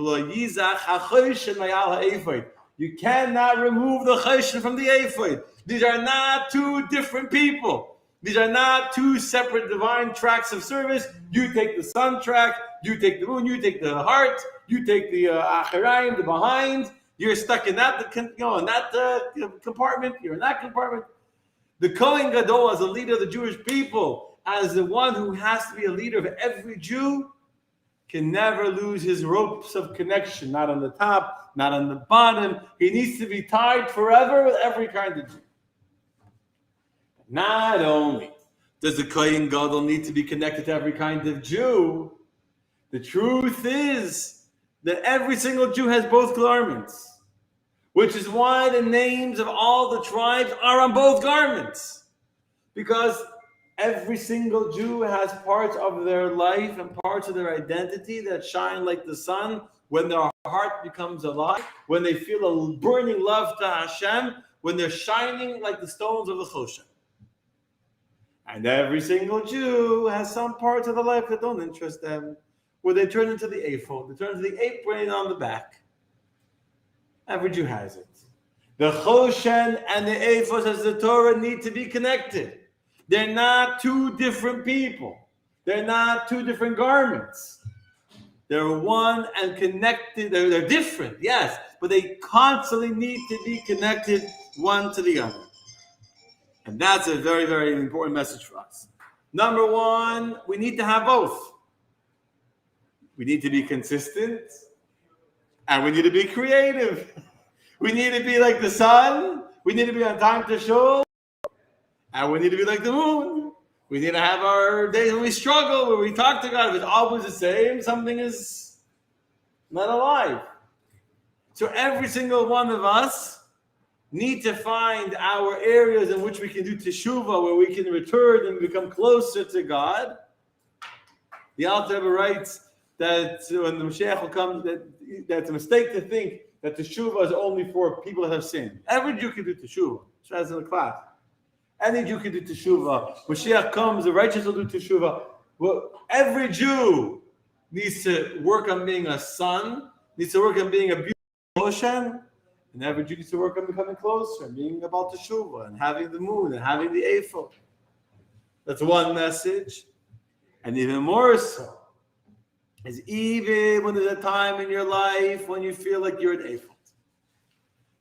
[SPEAKER 1] You cannot remove the Choshen from the Ephod. These are not two different people. These are not two separate divine tracks of service. You take the sun track, you take the moon, you take the heart, you take the Acharayim, the behind. You're stuck in that, compartment. You're in that compartment. The Kohen Gadol, as a leader of the Jewish people, as the one who has to be a leader of every Jew, can never lose his ropes of connection. Not on the top, not on the bottom. He needs to be tied forever with every kind of Jew. Not only does the Kohen Gadol need to be connected to every kind of Jew, the truth is that every single Jew has both garments, which is why the names of all the tribes are on both garments. Because every single Jew has parts of their life and parts of their identity that shine like the sun when their heart becomes alive, when they feel a burning love to Hashem, when they're shining like the stones of the Choshen. And every single Jew has some parts of the life that don't interest them, where they turn into the ephod, they turn into the apron on the back. Every Jew has it. The Choshen and the ephod, as the Torah, need to be connected. They're not two different people. They're not two different garments. They're one and connected. They're different, yes, but they constantly need to be connected one to the other. And that's a very, very important message for us. Number one, we need to have both. We need to be consistent, and we need to be creative. We need to be like the sun. We need to be on time to show. And we need to be like the moon. We need to have our days when we struggle, where we talk to God. If it's always the same, something is not alive. So every single one of us need to find our areas in which we can do teshuvah, where we can return and become closer to God. The Alter Rebbe writes that when the Mashiach will come, that's a mistake to think that teshuvah is only for people that have sinned. Every Jew can do teshuvah. As in the class. Any Jew can do teshuvah. Mashiach comes, the righteous will do teshuvah. Well, every Jew needs to work on being a son, needs to work on being a beautiful Moshe, and every Jew needs to work on becoming closer, and being about teshuvah, and having the moon, and having the ephod. That's one message. And even more so, is even when there's a time in your life when you feel like you're an ephod.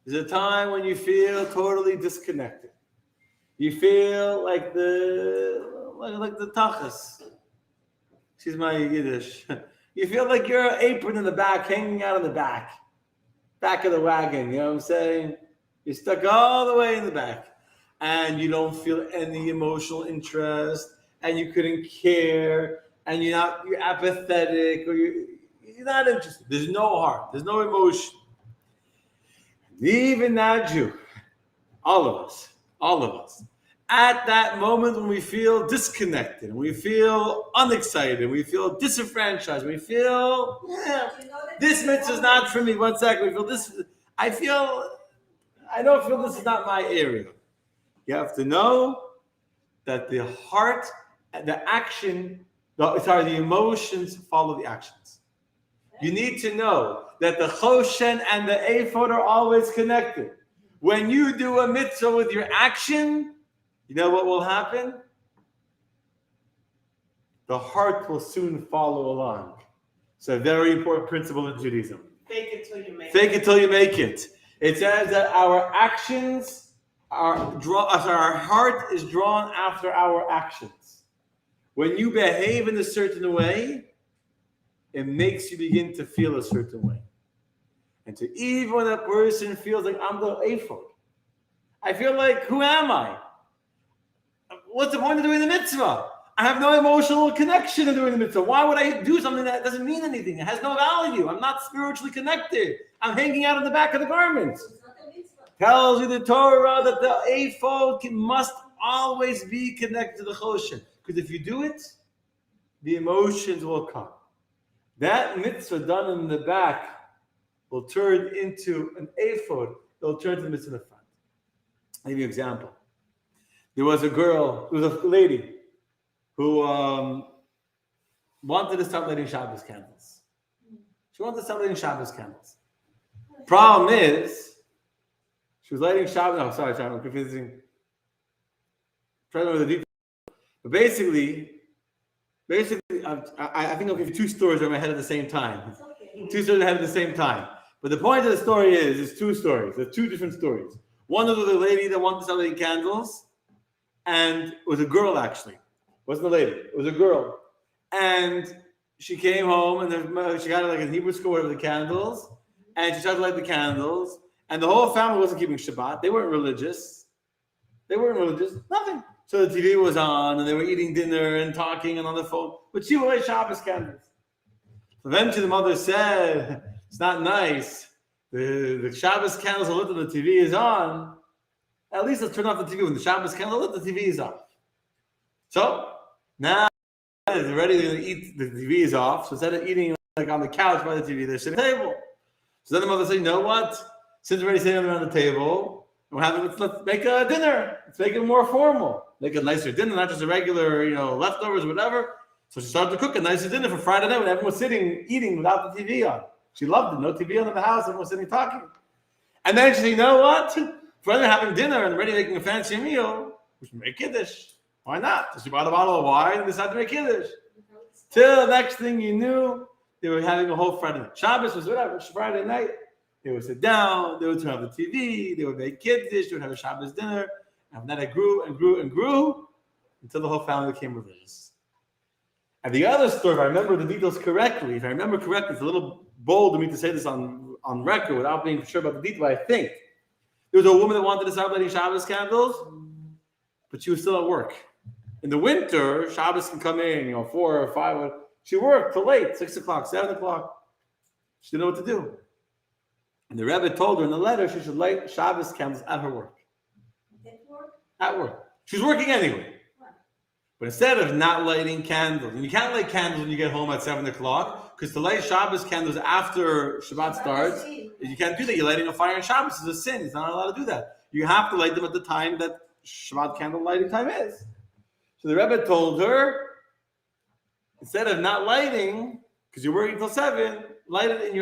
[SPEAKER 1] There's a time when you feel totally disconnected. You feel like the tachas. Excuse my Yiddish. You feel like you're an apron in the back, hanging out in the back of the wagon. You know what I'm saying? You're stuck all the way in the back, and you don't feel any emotional interest, and you couldn't care, and you're apathetic, or you're not interested. There's no heart. There's no emotion. Even that Jew, all of us, at that moment when we feel disconnected, we feel unexcited, we feel disenfranchised, we feel, this mitzvah is not for me. 1 second, we feel this, I don't feel this is not my area. You have to know that the heart, the action, the emotions follow the actions. You need to know that the Choshen and the ephod are always connected. When you do a mitzvah with your action, you know what will happen? The heart will soon follow along. It's a very important principle in Judaism.
[SPEAKER 5] Fake it till you make it.
[SPEAKER 1] Fake it till you make it. It says that our actions our heart is drawn after our actions. When you behave in a certain way, it makes you begin to feel a certain way. And to even when a person feels like I'm the aphod, I feel like, who am I? What's the point of doing the mitzvah? I have no emotional connection in doing the mitzvah. Why would I do something that doesn't mean anything? It has no value. I'm not spiritually connected. I'm hanging out in the back of the garments.
[SPEAKER 2] It's not a mitzvah.
[SPEAKER 1] Tells you the Torah that the ephod must always be connected to the choshen. Because if you do it, the emotions will come. That mitzvah done in the back will turn into an ephod. It'll turn to the mitzvah in the front. I'll give you an example. There was a lady who wanted to start lighting Shabbos candles. She wanted to start lighting Shabbos candles. Problem is, she was lighting Shabbos. No, sorry, I'm confusing. Trying to know the details. But basically, I think I'll give you two stories in my head at the same time.
[SPEAKER 2] It's okay.
[SPEAKER 1] Two stories ahead at the same time. But the point of the story is two stories. There's two different stories. One was a lady that wanted to start lighting candles, and it was a girl actually. It wasn't a lady. It was a girl. And she came home, and she got like a Hebrew school with the candles, and she started to light the candles, and the whole family wasn't keeping Shabbat. They weren't religious. Nothing. So the TV was on, and they were eating dinner and talking and on the phone. But she would light Shabbos candles. So eventually the mother said, it's not nice. The Shabbos candles are lit and the TV is on. At least let's turn off the TV when the Shabbos candle lit, the TV is off. So now they're ready to eat, the TV is off. So instead of eating like on the couch by the TV, they're sitting at the table. So then the mother said, you know what? Since we're already sitting around the table, let's make a dinner. Let's make it more formal. Make a nicer dinner, not just a regular, leftovers, whatever. So she started to cook a nicer dinner for Friday night when everyone was sitting, eating without the TV on. She loved it. No TV on in the house. Everyone was sitting talking. And then she said, you know what? For them having dinner and already making a fancy meal, we should make Kiddush. Why not? So she bought a bottle of wine and decided to make Kiddush. Till the next thing you knew, they were having a whole Friday night. Shabbos was whatever. Friday night, they would sit down. They would turn on the TV. They would make Kiddush. They would have a Shabbos dinner. And then it grew and grew and grew until the whole family became religious. And the other story, if I remember the details correctly, it's a little bold of me to say this on record without being sure about the detail, but I think there was a woman that wanted to start lighting Shabbos candles, but she was still at work. In the winter, Shabbos can come in, 4 or 5. She worked till late, 6 o'clock, 7 o'clock. She didn't know what to do. And the Rebbe told her in the letter she should light Shabbos candles at her work. At work. She's working anyway. But instead of not lighting candles, and you can't light candles when you get home at 7 o'clock, because to light Shabbos candles after Shabbat starts, you can't do that. You're lighting a fire on Shabbos. It's a sin. It's not allowed to do that. You have to light them at the time that Shabbat candle lighting time is. So the Rebbe told her, instead of not lighting, because you're working till 7, light it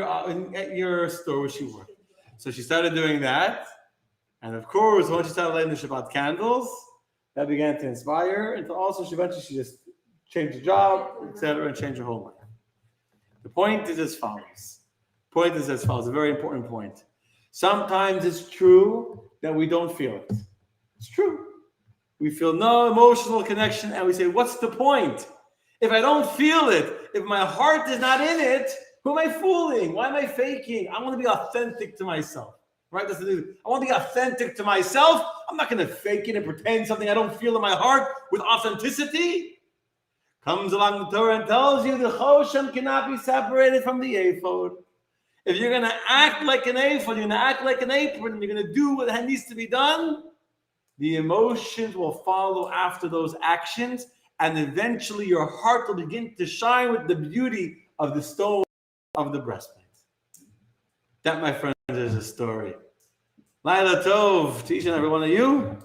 [SPEAKER 1] at your store where she worked. So she started doing that. And of course, once she started lighting the Shabbat candles, that began to inspire her, and also she just changed the job, etc., and changed her whole life. The point is as follows. A very important point. Sometimes it's true that we don't feel it. It's true. We feel no emotional connection, and we say, what's the point? If I don't feel it, if my heart is not in it, who am I fooling? Why am I faking? I want to be authentic to myself. Right? I want to be authentic to myself. I'm not going to fake it and pretend something I don't feel in my heart with authenticity. Comes along the Torah and tells you the choshen cannot be separated from the ephod. If you're going to act like an ephod, you're going to act like an apron, and you're going to do what needs to be done, the emotions will follow after those actions, and eventually your heart will begin to shine with the beauty of the stone of the breastplate. That, my friends, is a story. Laila Tov to each and every one of you.